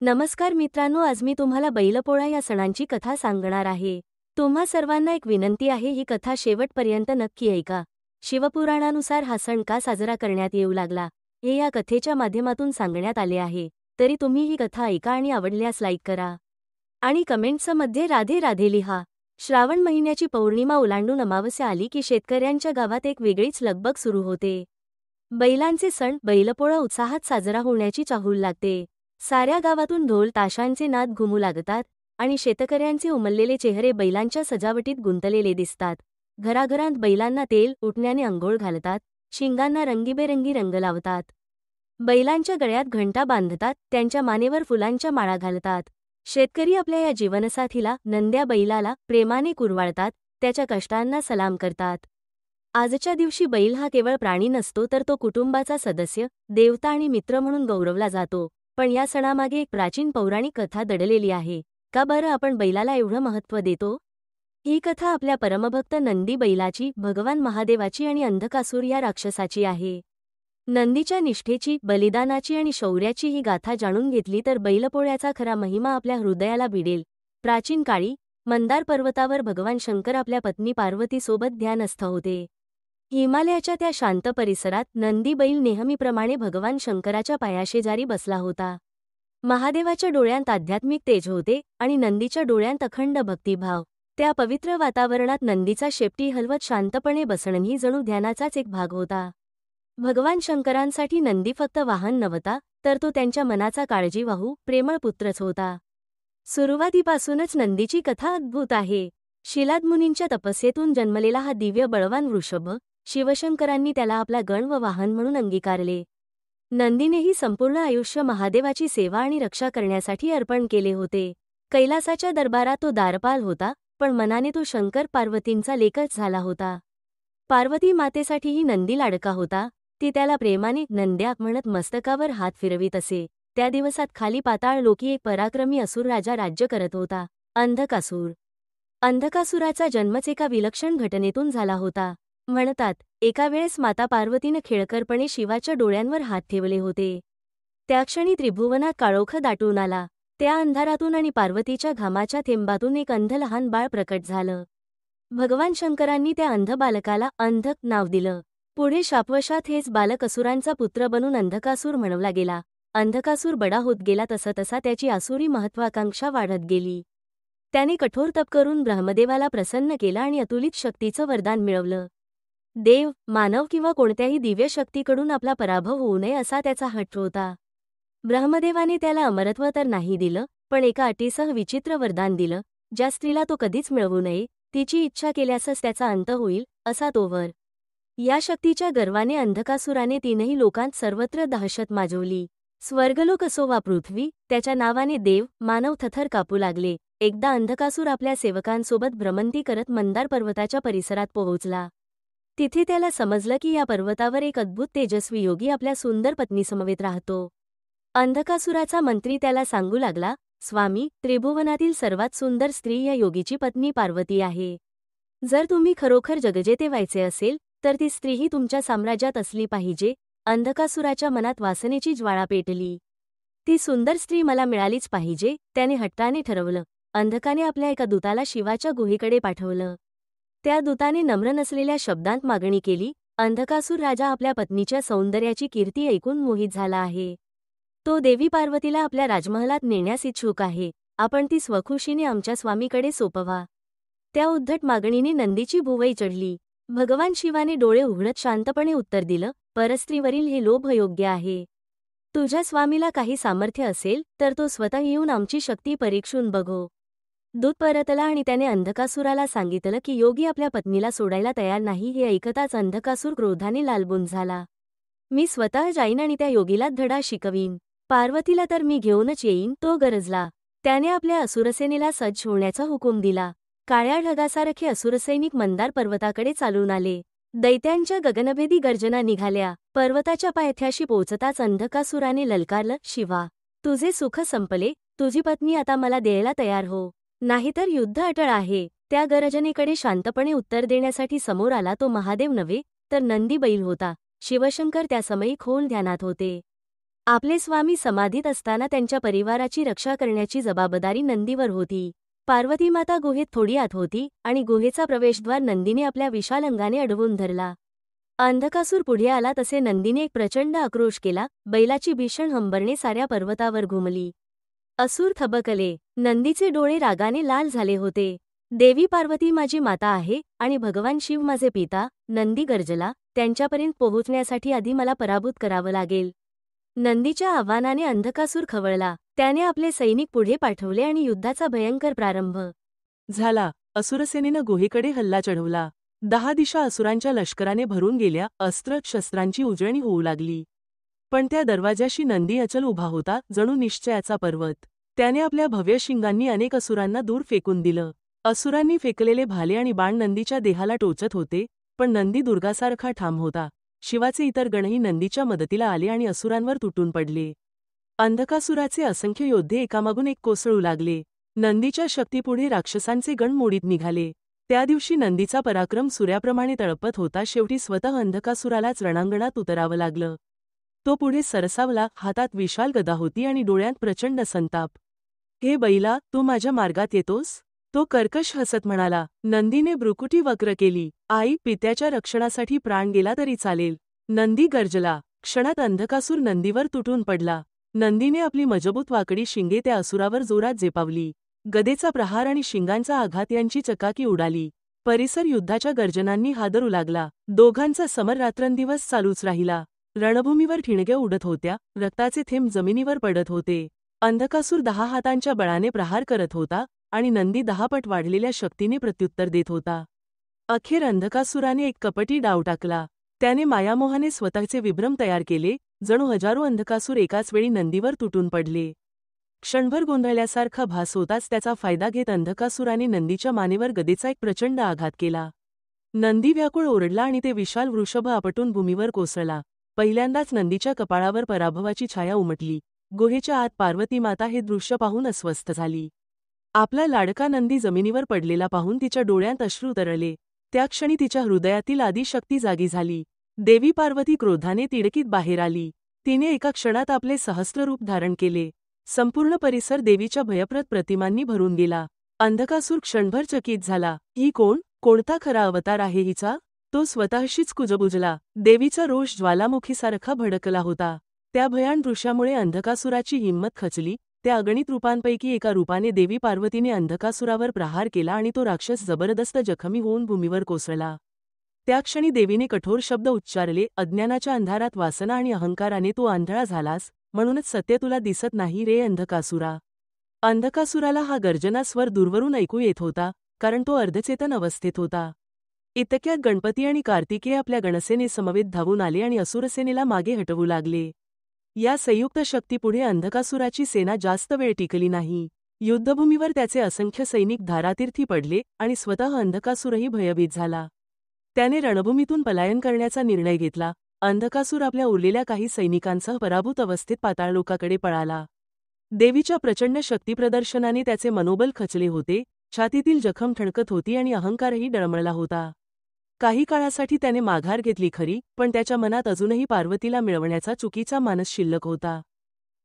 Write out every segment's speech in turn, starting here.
नमस्कार मित्रांनो, आज मी तुम्हाला बैलपोळा या सणांची कथा सांगणार आहे। तुम्हा सर्वांना एक विनंती आहे, ही कथा शेवटपर्यंत नक्की ऐका। शिवपुराणानुसार हा सण का साजरा करण्यात येऊ लागला हे या कथेच्या माध्यमातून सांगण्यात आले आहे। तरी तुम्ही ही कथा ऐका आणि आवडल्यास लाईक करा आणि कमेंट्समध्ये राधे राधे लिहा। श्रावण महिन्याची पौर्णिमा ओलांडून अमावस्या आली की शेतकऱ्यांच्या गावात एक वेगळीच लगबग सुरू होते। बैलांचे सण बैलपोळा उत्साहात साजरा होण्याची चाहूल लागते। साऱ्या गावातून ढोल ताशांचे नाद घुमू लागतात आणि शेतकऱ्यांचे उमललेले चेहरे बैलांच्या सजावटीत गुंतलेले दिसतात। घराघरांत बैलांना तेल उटण्याने अंघोळ घालतात, शिंगांना रंगीबेरंगी रंग लावतात, बैलांच्या गळ्यात घंटा बांधतात, त्यांच्या मानेवर फुलांच्या माळा घालतात। शेतकरी आपल्या या जीवनसाथीला, नंद्या बैलाला प्रेमाने कुरवाळतात, त्याच्या कष्टांना सलाम करतात। आजच्या दिवशी बैल हा केवळ प्राणी नसतो, तर तो कुटुंबाचा सदस्य, देवता आणि मित्र म्हणून गौरवला जातो। पण या सणामागे एक प्राचीन पौराणिक कथा दडलेली आहे। का बरं आपण बैलाला एवढं महत्त्व देतो? ही कथा आपल्या परमभक्त नंदी बैलाची, भगवान महादेवाची आणि अंधकासूर या राक्षसाची आहे। नंदीच्या निष्ठेची, बलिदानाची आणि शौर्याची ही गाथा जाणून घेतली तर बैलपोळ्याचा खरा महिमा आपल्या हृदयाला भिडेल। प्राचीन काळी मंदार पर्वतावर भगवान शंकर आपल्या पत्नी पार्वतीसोबत ध्यानस्थ होते। हिमालयाच्या त्या शांत परिसरात नंदी बैल नेहमीप्रमाणे भगवान शंकराच्या पायाशेजारी बसला होता। महादेवाच्या डोळ्यांत आध्यात्मिक तेज होते आणि नंदीच्या डोळ्यांत अखंड भक्तिभाव। त्या पवित्र वातावरणात नंदीचा शेपटी हलवत शांतपणे बसणंही जणू ध्यानाचाच एक भाग होता। भगवान शंकरांसाठी नंदी फक्त वाहन नव्हता, तर तो त्यांच्या मनाचा काळजीवाहू, प्रेमळ पुत्रच होता। सुरुवातीपासूनच नंदीची कथा अद्भुत आहे। शिलादमुनींच्या तपस्येतून जन्मलेला हा दिव्य बळवान वृषभ, शिवशंकरांनी त्याला आपला गण व वाहन म्हणून अंगीकारले। नंदीनेही संपूर्ण आयुष्य महादेवाची सेवा आणि रक्षा करण्यासाठी अर्पण केले होते। कैलासाच्या दरबारात तो दारपाल होता, पण मनाने तो शंकर पार्वतींचा लेकच झाला होता। पार्वती मातेसाठीही नंदी लाडका होता। ती त्याला प्रेमाने नंद्या म्हणत मस्तकावर हात फिरवीत असे। त्या दिवसात खाली पाताळ लोकी एक पराक्रमी असुर राजा राज्य करत होता, अंधकासूर। अंधकासुराचा जन्मच एका विलक्षण घटनेतून झाला होता। म्हणतात, एका वेळेस माता पार्वतीनं खेळकरपणे शिवाच्या डोळ्यांवर हात ठेवले होते। त्या क्षणी त्रिभुवनात काळोख दाटून आला। त्या अंधारातून आणि पार्वतीच्या घामाच्या थेंबातून एक अंध लहान बाळ प्रकट झालं। भगवान शंकरांनी त्या अंध बालकाला अंधक नाव दिलं। पुढे शापवशात हेच बालक असुरांचा पुत्र बनून अंधकासूर म्हणवला गेला। अंधकासूर बडा होत गेला तसा तसा त्याची आसुरी महत्वाकांक्षा वाढत गेली। त्याने कठोर तप करून ब्रह्मदेवाला प्रसन्न केला आणि अतुलित शक्तीचं वरदान मिळवलं। देव, मानव किंवा कोणत्याही दिव्य शक्तीकडून आपला पराभव होऊ नये असा त्याचा हट्ट होता। ब्रह्मदेवाने त्याला अमरत्व तर नाही दिलं, पण एका अटीसह विचित्र वरदान दिलं, ज्या स्त्रीला तो कधीच मिळवू नये, तिची इच्छा केल्यासच त्याचा अंत होईल, असा तो वर। या शक्तीच्या गर्वाने अंधकासुराने तीनही लोकांत सर्वत्र दहशत माजवली। स्वर्गलोक असो वा पृथ्वी, त्याच्या नावाने देव, मानव थरथर कापू लागले। एकदा अंधकासूर आपल्या सेवकांसोबत भ्रमंती करत मंदार पर्वताच्या परिसरात पोहोचला। तिथे त्याला समजलं की या पर्वतावर एक अद्भुत तेजस्वी योगी आपल्या सुंदर पत्नीसमवेत राहतो। अंधकासुराचा मंत्री त्याला सांगू लागला, स्वामी, त्रिभुवनातील सर्वात सुंदर स्त्री या योगीची पत्नी पार्वती आहे। जर तुम्ही खरोखर जगजेते व्हायचे असेल, तर ती स्त्रीही तुमच्या साम्राज्यात असली पाहिजे। अंधकासुराच्या मनात वासनेची ज्वाळा पेटली। ती सुंदर स्त्री मला मिळालीच पाहिजे, त्याने हट्टाने ठरवलं। अंधकाने आपल्या एका दूताला शिवाच्या गुहेकडे पाठवलं। त्या दूताने नम्र नसलेल्या शब्दांत मागणी केली, अंधकासूर राजा आपल्या पत्नीच्या सौंदर्याची कीर्ती ऐकून मोहित झाला आहे। तो देवी पार्वतीला आपल्या राजमहलात नेण्यास इच्छुक आहे। आपण ती स्वखुशीने आमच्या स्वामीकडे सोपवा। त्या उद्धट मागणीने नंदीची भुवई चढली। भगवान शिवाने डोळे उघडत शांतपणे उत्तर दिलं, परस्त्रीवरील हे लोभ अयोग्य आहे। तुझ्या स्वामीला काही सामर्थ्य असेल, तर तो स्वतः येऊन आमची शक्ती परीक्षून बघो। दूत परतला आणि त्याने अंधकासुराला सांगितलं की योगी आपल्या पत्नीला सोडायला तयार नाही। हे ऐकताच अंधकासूर क्रोधाने लालबुंद झाला। मी स्वतः जाईन आणि त्या योगीला धडा शिकवीन। पार्वतीला तर मी घेऊनच येईन, तो गरजला। त्याने आपल्या असुरसेनेला सज्ज होण्याचा हुकूम दिला। काळ्या ढगासारखे असुरसैनिक मंदार पर्वताकडे चालून आले। दैत्यांच्या गगनभेदी गर्जना निघाल्या। पर्वताच्या पायथ्याशी पोहोचताच अंधकासुराने ललकारलं, शिवा, तुझे सुख संपले, तुझी पत्नी आता मला द्यायला तयार हो, नाहीतर युद्ध अटळ आहे। त्या गर्जनेकडे शांतपणे उत्तर देण्यासाठी समोर आला तो महादेव नव्हे, तर नंदी बैल होता। शिवशंकर त्या समयी खोल ध्यानात होते। आपले स्वामी समाधीत असताना त्यांच्या परिवाराची रक्षा करण्याची जबाबदारी नंदीवर होती. पार्वती माता गुहेत थोडी आत होती आणि गुहेचा प्रवेशद्वार नंदीने आपल्या विशाल अंगाने अडवून धरला. अंधकासूर पुढे आला तसे नंदीने एक प्रचंड आक्रोश केला. बैलाची भीषण हंबरणे साऱ्या पर्वतावर घुमली. असुर थबकले. नंदीचे डोळे रागाने लाल झाले होते. देवी पार्वती माझी माता आहे आणि भगवान शिव माझे पिता. नंदी गर्जला, त्यांच्यापर्यंत पोहोचण्यासाठी आधी मला पराभूत करावं लागेल. नंदीच्या आव्हानाने अंधकासूर खवळला. त्याने आपले सैनिक पुढे पाठवले आणि युद्धाचा भयंकर प्रारंभ झाला. असुरसेनेनं गुहेकडे हल्ला चढवला. 10 दिशा असुरांच्या लष्कराने भरून गेल्या. अस्त्र शस्त्रांची उजळणी होऊ लागली. पण त्या दरवाजाशी नंदी अचल उभा होता, जणू निश्चयाचा पर्वत. त्याने आपल्या भव्य शिंगांनी अनेक असुरांना दूर फेकून दिलं. असुरांनी फेकलेले भाले आणि बाण नंदीच्या देहाला टोचत होते, पण नंदी दुर्गासारखा ठाम होता. शिवाचे इतर गणही नंदीच्या मदतीला आले आणि असुरांवर तुटून पडले. अंधकासुराचे असंख्य योद्धे एकामागून एक कोसळू लागले. नंदीच्या शक्तीपुढे राक्षसांचे गण मोडीत निघाले. त्या दिवशी नंदीचा पराक्रम सूर्याप्रमाणे तळपत होता. शेवटी स्वतः अंधकासुरालाच रणांगणात उतरावं लागलं. तो पुढे सरसावला. हातात विशाल गदा होती आणि डोळ्यात प्रचंड संताप. हे बैला, तू माझ्या मार्गात येतोस? तो कर्कश हसत म्हणाला. नंदीने भ्रुकुटी वक्र केली. आई, पित्याच्या रक्षणासाठी प्राण गेला तरी चालेल. नंदी गर्जला. क्षणात अंधकासूर नंदीवर तुटून पडला. नंदीने आपली मजबूत वाकडी शिंगे त्या असुरावर जोरात झेपावली. गदेचा प्रहार आणि शिंगांचा आघात यांची चकाकी उडाली. परिसर युद्धाच्या गर्जनांनी हादरू लागला. दोघांचा समर रात्रंदिवस चालूच राहिला. रणभूमीवर ठिणग्या उडत होत्या. रक्ताचे थेंब जमिनीवर पडत होते. अंधकासूर 10 हातांच्या बळाने प्रहार करत होता आणि नंदी 10 पट वाढलेल्या शक्तीने प्रत्युत्तर देत होता. अखेर अंधकासुराने एक कपटी डाव टाकला. त्याने मायामोहाने स्वतःचे विभ्रम तयार केले. जणू हजारो अंधकासूर एकाच वेळी नंदीवर तुटून पडले. क्षणभर गोंधळल्यासारखा भास होताच त्याचा फायदा घेत अंधकासुराने नंदीच्या मानेवर गदेचा एक प्रचंड आघात केला. नंदी व्याकुळ ओरडला आणि ते विशाल वृषभ आपटून भूमीवर कोसळला. पहिल्यांदाच नंदीच्या कपाळावर पराभवाची छाया उमटली. गुहेच्या आत पार्वती माता हे दृश्य पाहून अस्वस्थ झाली. आपला लाडका नंदी जमिनीवर पडलेला पाहून तिच्या डोळ्यात अश्रू तरळले. त्या क्षणी तिच्या हृदयातील आदिशक्ती जागी झाली. देवी पार्वती क्रोधाने तिडकीत बाहेर आली. तिने एका क्षणात आपले सहस्त्र रूप धारण केले. संपूर्ण परिसर देवीच्या भयप्रद प्रतिमांनी भरून गेला. अंधकासूर क्षणभर चकित झाला. ही कोण? कोणता खरा अवतार आहे हिचा? तो स्वतःशीच कुजबुजला. देवीचा रोष ज्वालामुखीसारखा भडकला होता. त्या भयान दृश्यामुळे अंधकासुराची हिंमत खचली. त्या अगणित रूपांपैकी एका रूपाने देवी पार्वतीने अंधकासुरावर प्रहार केला आणि तो राक्षस जबरदस्त जखमी होऊन भूमीवर कोसळला. त्या क्षणी देवीने कठोर शब्द उच्चारले. अज्ञानाच्या अंधारात वासना आणि अहंकाराने तू आंधळा झालास, म्हणूनच सत्य तुला दिसत नाही रे अंधकासुरा. अंधकासुराला हा गर्जना स्वर दूरवरून ऐकू येत होता, कारण तो अर्धचेतन अवस्थेत होता. इतक्यात गणपती आणि कार्तिकेय आपल्या गणसेनेसमवेत धावून आले आणि असुरसेनेला मागे हटवू लागले. या संयुक्त शक्तीपुढे अंधकासुराची सेना जास्त वेळ टिकली नाही. युद्धभूमीवर त्याचे असंख्य सैनिक धारातीर्थी पडले आणि स्वतः अंधकासुरही भयभीत झाला. त्याने रणभूमीतून पलायन करण्याचा निर्णय घेतला. अंधकासूर आपल्या उरलेल्या काही सैनिकांसह पराभूत अवस्थेत पाताळलोकाकडे पळाला. देवीच्या प्रचंड शक्तीप्रदर्शनाने त्याचे मनोबल खचले होते. छातीतील जखम ठणकत होती आणि अहंकारही डळमळला होता. काही काळासाठी त्याने माघार घेतली खरी, पण त्याच्या मनात अजूनही पार्वतीला मिळवण्याचा चुकीचा मानस शिल्लक होता.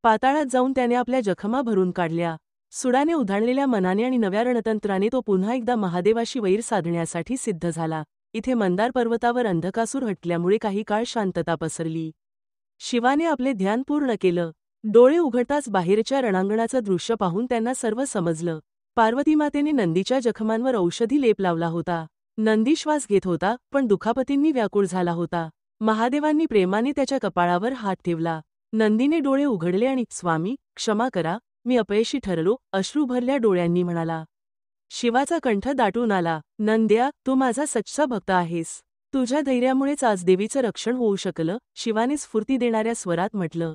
पाताळात जाऊन त्याने आपल्या जखमा भरून काढल्या. सुडाने उधाणलेल्या मनाने आणि नव्या रणतंत्राने तो पुन्हा एकदा महादेवाशी वैर साधण्यासाठी सिद्ध झाला. इथे मंदार पर्वतावर अंधकासूर हटल्यामुळे काही काळ शांतता पसरली. शिवाने आपले ध्यान पूर्ण केलं. डोळे उघडताच बाहेरच्या रणांगणाचं दृश्य पाहून त्यांना सर्व समजलं. पार्वतीमातेने नंदीच्या जखमांवर औषधी लेप लावला होता. नंदी श्वास घेत होता, पण दुखापतींनी व्याकुळ झाला होता. महादेवांनी प्रेमाने त्याच्या कपाळावर हात ठेवला. नंदीने डोळे उघडले आणि स्वामी, क्षमा करा, मी अपयशी ठरलो, अश्रू भरल्या डोळ्यांनी म्हणाला. शिवाचा कंठ दाटून आला. नंद्या, तू माझा सच्चा भक्त आहेस. तुझ्या धैर्यामुळेच आज देवीचं रक्षण होऊ शकलं, शिवाने स्फूर्ती देणाऱ्या स्वरात म्हटलं.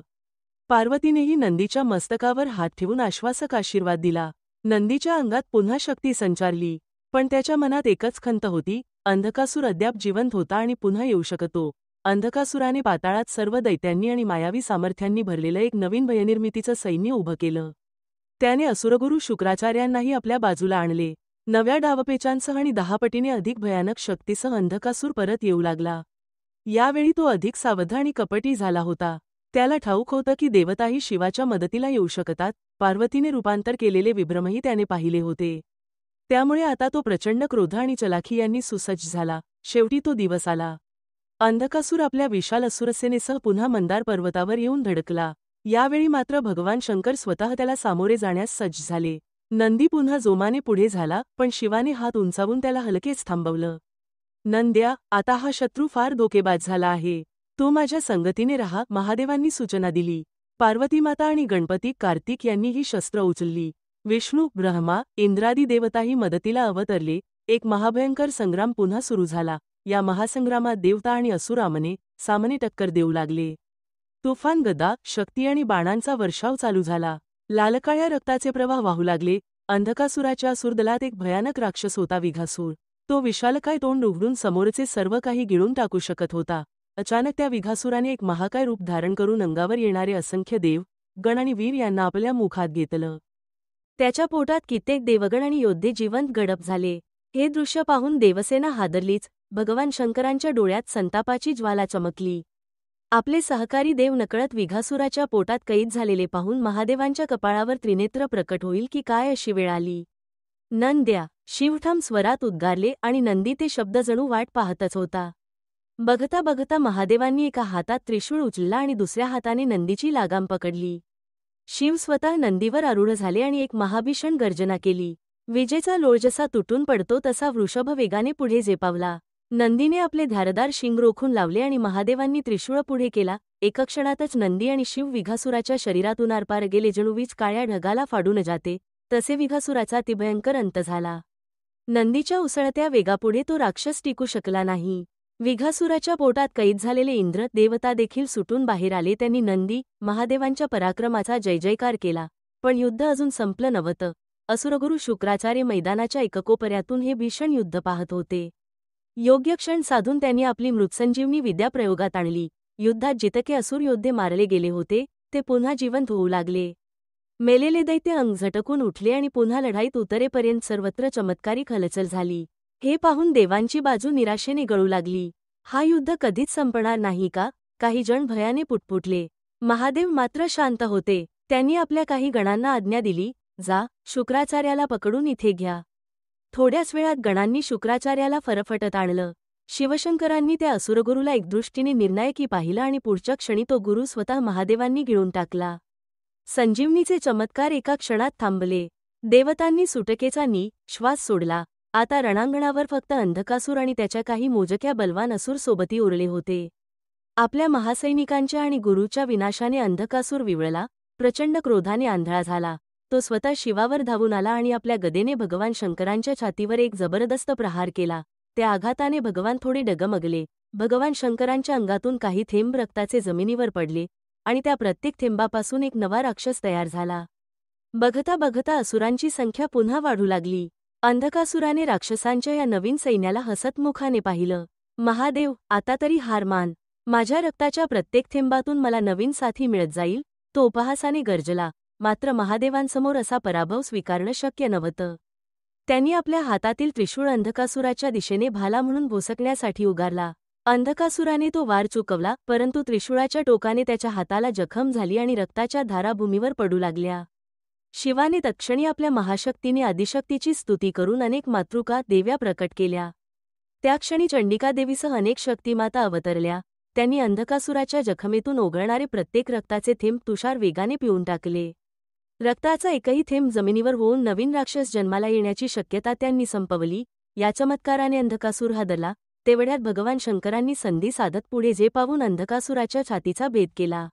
पार्वतीनेही नंदीच्या मस्तकावर हात ठेवून आश्वासक आशीर्वाद दिला. नंदीच्या अंगात पुन्हा शक्ती संचारली. पण त्याच्या मनात एकच खंत होती, अंधकासूर अद्याप जिवंत होता आणि पुन्हा येऊ शकतो. अंधकासुराने पाताळात सर्व दैत्यांनी आणि मायावी सामर्थ्यांनी भरलेलं एक नवीन भयनिर्मितीचं सैन्य उभं केलं. त्याने असुरगुरू शुक्राचार्यांनाही आपल्या बाजूला आणले. नव्या डावपेचांसह आणि 10 पटीने अधिक भयानक शक्तीसह अंधकासूर परत येऊ लागला. यावेळी तो अधिक सावध आणि कपटी झाला होता. त्याला ठाऊक होतं की देवताही शिवाच्या मदतीला येऊ शकतात, पार्वतीने रूपांतर केलेले विभ्रमही त्याने पाहिले होते. त्यामुळे आता तो प्रचंड क्रोध आणि चलाखी यांनी सुसज्ज झाला. शेवटी तो दिवस आला. अंधकासूर आपल्या विशाल असुरसेनेसह पुन्हा मंदार पर्वतावर येऊन धडकला. यावेळी मात्र भगवान शंकर स्वतः त्याला सामोरे जाण्यास सज्ज झाले. नंदी पुन्हा जोमाने पुढे झाला, पण शिवाने हात उंचावून त्याला हलकेच थांबवलं. नंद्या, आता हा शत्रू फार धोकेबाज झाला आहे. तो माझ्या संगतीने राहा, महादेवांनी सूचना दिली. पार्वतीमाता आणि गणपती कार्तिक यांनी ही शस्त्र उचलली. विष्णू, ब्रह्मा, इंद्रादी देवताही मदतीला अवतरले. एक महाभयंकर संग्राम पुन्हा सुरू झाला. या महासंग्रामात देवता आणि असुर सामने टक्कर देऊ लागले. तुफान, गदा, शक्ती आणि बाणांचा वर्षाव चालू झाला. लालकाळ्या रक्ताचे प्रवाह वाहू लागले. अंधकासुराच्या असुरदलात एक भयानक राक्षस होता, विघासूर. तो विशालकाय तोंड उघडून समोरचे सर्व काही गिळून टाकू शकत होता. अचानक त्या विघासुराने एक महाकाय रूप धारण करून अंगावर येणारे असंख्य देव, गण आणि वीर यांना आपल्या मुखात घेतलं. त्याच्या पोटात कित्येक देवगण आणि योद्धे जिवंत गडप झाले. हे दृश्य पाहून देवसेना हादरलीच. भगवान शंकरांच्या डोळ्यात संतापाची ज्वाला चमकली. आपले सहकारी देव नकळत विघासुराच्या पोटात कैद झालेले पाहून महादेवांच्या कपाळावर त्रिनेत्र प्रकट होईल की काय अशी वेळ आली. नंद्या, शिवठाम स्वरात उद्गारले आणि नंदी ते शब्द जणू वाट पाहतच होता. बघता बघता महादेवांनी एका हातात त्रिशूळ उचलला आणि दुसऱ्या हाताने नंदीची लागाम पकडली. शिव स्वतः नंदीवर आरूढ झाले आणि एक महाभीषण गर्जना केली. विजेचा लोळ जसा तुटून पडतो तसा वृषभ वेगाने पुढे झेपावला. नंदीने आपले धारदार शिंग रोखून लावले आणि महादेवांनी त्रिशूळ पुढे केला. एका क्षणातच नंदी आणि शिव विघासुराच्या शरीरातून आरपार गेले. जणू वीज काळ्या ढगाला फाडून जाते तसे विघासुराचा अतिभयंकर अंत झाला. नंदीच्या उसळत्या वेगापुढे तो राक्षस टिकू शकला नाही. विघासुराच्या पोटात कैद झालेले इंद्र देवता देखील सुटून बाहेर आले. त्यांनी नंदी, महादेवांच्या पराक्रमाचा जयजयकार केला. पण युद्ध अजून संपलं नव्हतं. असुरगुरू शुक्राचार्य मैदानाच्या एककोपर्यातून हे भीषण युद्ध पाहत होते. योग्य क्षण साधून त्यांनी आपली मृत्संजीवनी विद्या प्रयोगात आणली. युद्धात जितके असुर योद्धे मारले गेले होते ते पुन्हा जिवंत होऊ लागले. मेलेले दैत्य अंग झटकून उठले आणि पुन्हा लढाईत उतरेपर्यंत सर्वत्र चमत्कारिक हलचल झाली. हे पाहून देवांची बाजू निराशेने गळू लागली. हा युद्ध कधीच संपणार नाही का? काही जण भयाने पुटपुटले. महादेव मात्र शांत होते. त्यांनी आपल्या काही गणांना आज्ञा दिली, जा, शुक्राचार्याला पकडून इथे घ्या. थोड्याच वेळात गणांनी शुक्राचार्याला फरफटत आणलं. शिवशंकरांनी त्या असुरगुरूला एकदृष्टीने निर्णायकी पाहिलं आणि पुढच्या क्षणी तो गुरु स्वतः महादेवांनी गिळून टाकला. संजीवनीचे चमत्कार एका क्षणात थांबले. देवतांनी सुटकेचा श्वास सोडला. आता रणांगणावर फक्त अंधकासूर आणि त्याच्या काही मोजक्या बलवान असुर सोबती उरले होते. आपल्या महासैनिकांच्या आणि गुरूच्या विनाशाने अंधकासूर विवळला. प्रचंड क्रोधाने आंधळा झाला. तो स्वतः शिवावर धावून आला आणि आपल्या गदेने भगवान शंकरांच्या छातीवर एक जबरदस्त प्रहार केला. त्या आघाताने भगवान थोडे डगमगले. भगवान शंकरांच्या अंगातून काही थेंब रक्ताचे जमिनीवर पडले आणि त्या प्रत्येक थेंबापासून एक नवा राक्षस तयार झाला. बघता बघता असुरांची संख्या पुन्हा वाढू लागली. अंधकासुराने राक्षसांच्या या नवीन सैन्याला हसतमुखाने पाहिलं. महादेव, आता तरी हार मान. माझ्या रक्ताच्या प्रत्येक थेंबातून मला नवीन साथी मिळत जाईल, तो उपहासाने गर्जला. मात्र महादेवांसमोर असा पराभव स्वीकारणं शक्य नव्हतं. त्यांनी आपल्या हातातील त्रिशूळ अंधकासुराच्या दिशेने भाला म्हणून भोसकण्यासाठी उगारला. अंधकासुराने तो वार चुकवला, परंतु त्रिशूळाच्या टोकाने त्याच्या हाताला जखम झाली आणि रक्ताच्या धारा भूमीवर पडू लागल्या. शिवाने तत्क्षणी आपल्या महाशक्तीने आदिशक्तीची स्तुती करून अनेक मातृका देव्या प्रकट केल्या. त्या क्षणी चंडिकादेवीसह अनेक शक्तिमाता अवतरल्या. त्यांनी अंधकासुराच्या जखमेतून ओघळणारे प्रत्येक रक्ताचे थेंब तुषार वेगाने पिऊन टाकले. रक्ताचा एकही थेंब जमिनीवर होऊन नवीन राक्षस जन्माला येण्याची शक्यता त्यांनी संपवली. या चमत्काराने अंधकासूर हादरला. तेवढ्यात भगवान शंकरांनी संधी साधत पुढे झेपावून अंधकासुराच्या छातीचा भेद केला.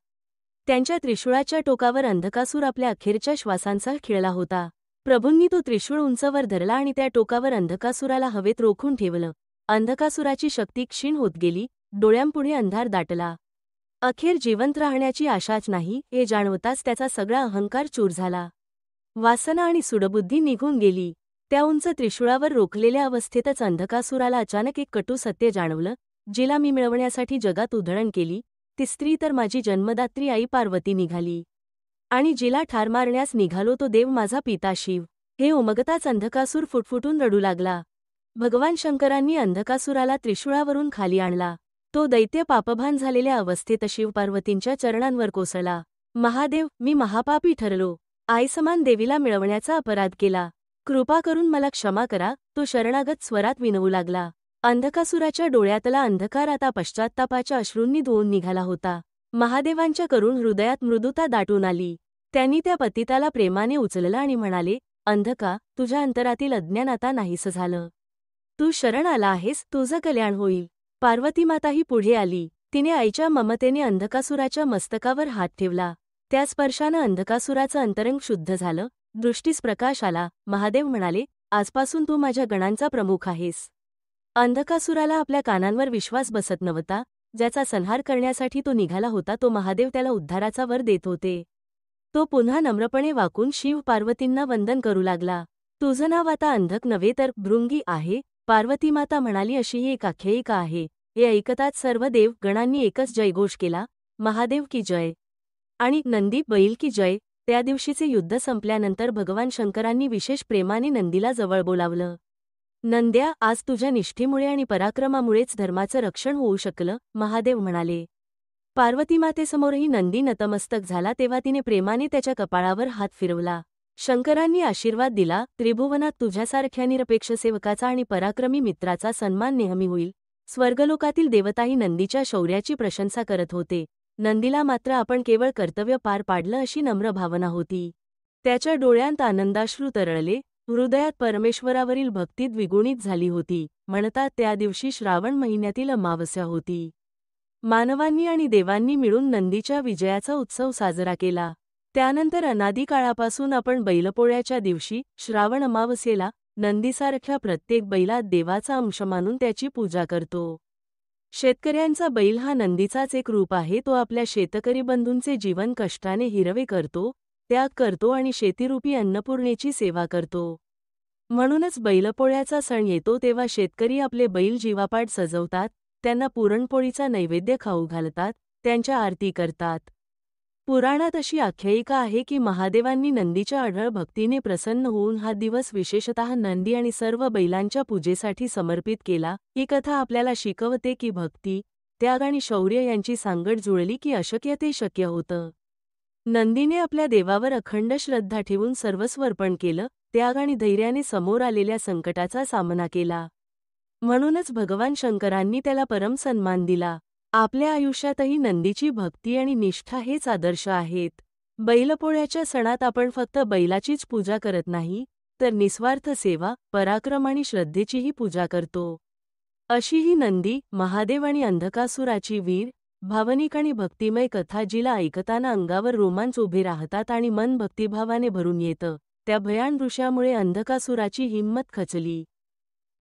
त्यांच्या त्रिशूळाच्या टोकावर अंधकासूर आपल्या अखेरच्या श्वासांसह खिळला होता. प्रभूंनी तो त्रिशूळ उंचवर धरला आणि त्या टोकावर अंधकासुराला हवेत रोखून ठेवलं. अंधकासुराची शक्ती क्षीण होत गेली. डोळ्यांपुढे अंधार दाटला. अखेर जिवंत राहण्याची आशाच नाही हे जाणवताच त्याचा सगळा अहंकार चूर झाला. वासना आणि सुडबुद्धी निघून गेली. त्या उंच त्रिशूळावर रोखलेल्या अवस्थेतच अंधकासुराला अचानक एक कटू सत्य जाणवलं. जिला मी मिळवण्यासाठी जगात उधळण केली ती स्त्री तर माझी जन्मदात्री आई पार्वती निघाली. आणि जिला ठार मारण्यास निघालो तो देव माझा पिता शिव. हे उमगताच अंधकासूर फुटफुटून रडू लागला. भगवान शंकरांनी अंधकासुराला त्रिशूळावरून खाली आणला. तो दैत्य पापभान झालेल्या अवस्थेत शिवपार्वतींच्या चरणांवर कोसळला. महादेव, मी महापापी ठरलो. आईसमान देवीला मिळवण्याचा अपराध केला. कृपा करून मला क्षमा करा, तो शरणागत स्वरात विनवू लागला. अंधकासुराच्या डोळ्यातला अंधकार आता पश्चात्तापाच्या अश्रूंनी धुवून निघाला होता. महादेवांच्या करुण हृदयात मृदुता दाटून आली. त्यांनी त्या पतिताला प्रेमाने उचललं आणि म्हणाले, अंधका, तुझ्या अंतरातील अज्ञान आता नाहीसं झालं. तू शरण आला आहेस, तुझं कल्याण होईल. पार्वतीमाताही पुढे आली. तिने आईच्या ममतेने अंधकासुराच्या मस्तकावर हात ठेवला. त्या स्पर्शानं अंधकासुराचं अंतरंग शुद्ध झालं, दृष्टीस प्रकाश आला. महादेव म्हणाले, आजपासून तू माझ्या गणांचा प्रमुख आहेस. अंधकासुराला आपल्या कानांवर विश्वास बसत नव्हता. ज्याचा संहार करण्यासाठी तो निघाला होता, तो महादेव त्याला उद्धाराचा वर देत होते. तो पुन्हा नम्रपणे वाकून शिव पार्वतींना वंदन करू लागला. तुझं नाव आता अंधक नव्हे तर भृंगी आहे. पार्वतीमाता म्हणाली, अशी ही एक आख्यायिका आहे. हे ऐकताच सर्व देव गणांनी एकच जयघोष केला, महादेव की जय आणि नंदी बैल की जय. त्या दिवशीचे युद्ध संपल्यानंतर भगवान शंकरांनी विशेष प्रेमाने नंदीला जवळ बोलावलं. नंद्या, आज तुझ्या निष्ठेमुळे आणि पराक्रमामुळेच धर्माचं रक्षण होऊ शकलं, महादेव म्हणाले. पार्वतीमातेसमोरही नंदी नतमस्तक झाला. तेव्हा तिने प्रेमाने त्याच्या कपाळावर हात फिरवला. शंकरांनी आशीर्वाद दिला, त्रिभुवनात तुझ्यासारख्या निरपेक्ष सेवकाचा आणि पराक्रमी मित्राचा सन्मान नेहमी होईल. स्वर्गलोकातील देवताही नंदीच्या शौर्याची प्रशंसा करत होते. नंदीला मात्र आपण केवळ कर्तव्य पार पाडलं अशी नम्र भावना होती. त्याच्या डोळ्यांत आनंदाश्रू तरळले, हृदयात परमेश्वरावरील भक्ती द्विगुणित झाली होती. म्हणतात त्या दिवशी श्रावण महिन्यातील अमावस्या होती. मानवांनी आणि देवांनी मिळून नंदीच्या विजयाचा उत्सव साजरा केला. त्यानंतर अनादी काळापासून आपण बैलपोळ्याच्या दिवशी, श्रावण अमावस्येला, नंदीसारख्या प्रत्येक बैलात देवाचा अंश मानून त्याची पूजा करतो. शेतकऱ्यांचा बैल हा नंदीचाच एक रूप आहे. तो आपल्या शेतकरी बंधूंचे जीवन कष्टाने हिरवे करतो, त्याग करतो आणि शेतीरूपी अन्नपूर्णेची सेवा करतो. म्हणूनच बैलपोळ्याचा सण येतो तेव्हा शेतकरी आपले बैल जीवापाड सजवतात, त्यांना पुरणपोळीचा नैवेद्य खाऊ घालतात, त्यांच्या आरती करतात. पुराणात अशी आख्यायिका आहे की महादेवांनी नंदीच्या अढळ भक्तीने प्रसन्न होऊन हा दिवस विशेषतः नंदी आणि सर्व बैलांच्या पूजेसाठी समर्पित केला. ही कथा आपल्याला शिकवते की भक्ती, त्याग आणि शौर्य यांची सांगड जुळली की अशक्य ते शक्य होतं. नंदीने आपल्या देवावर अखंड श्रद्धा ठेवून सर्वस्व अर्पण केलं, त्याग आणि धैर्याने समोर आलेल्या संकटाचा सामना केला. म्हणूनच भगवान शंकरांनी त्याला परम सन्मान दिला. आपल्या आयुष्यातही नंदीची भक्ती आणि निष्ठा हेच आदर्श आहेत. बैलपोळ्याच्या सणात आपण फक्त बैलाचीच पूजा करत नाही, तर निस्वार्थ सेवा, पराक्रम आणि श्रद्धेचीही पूजा करतो. अशी ही नंदी, महादेव आणि अंधकासुराची वीर, भावनिक आणि भक्तिमय कथा जिला ऐकताना अंगावर रोमांच उभे राहतात आणि मन भक्तिभावाने भरून येतं. त्या भयान दृश्यामुळे अंधकासुराची हिंमत खचली.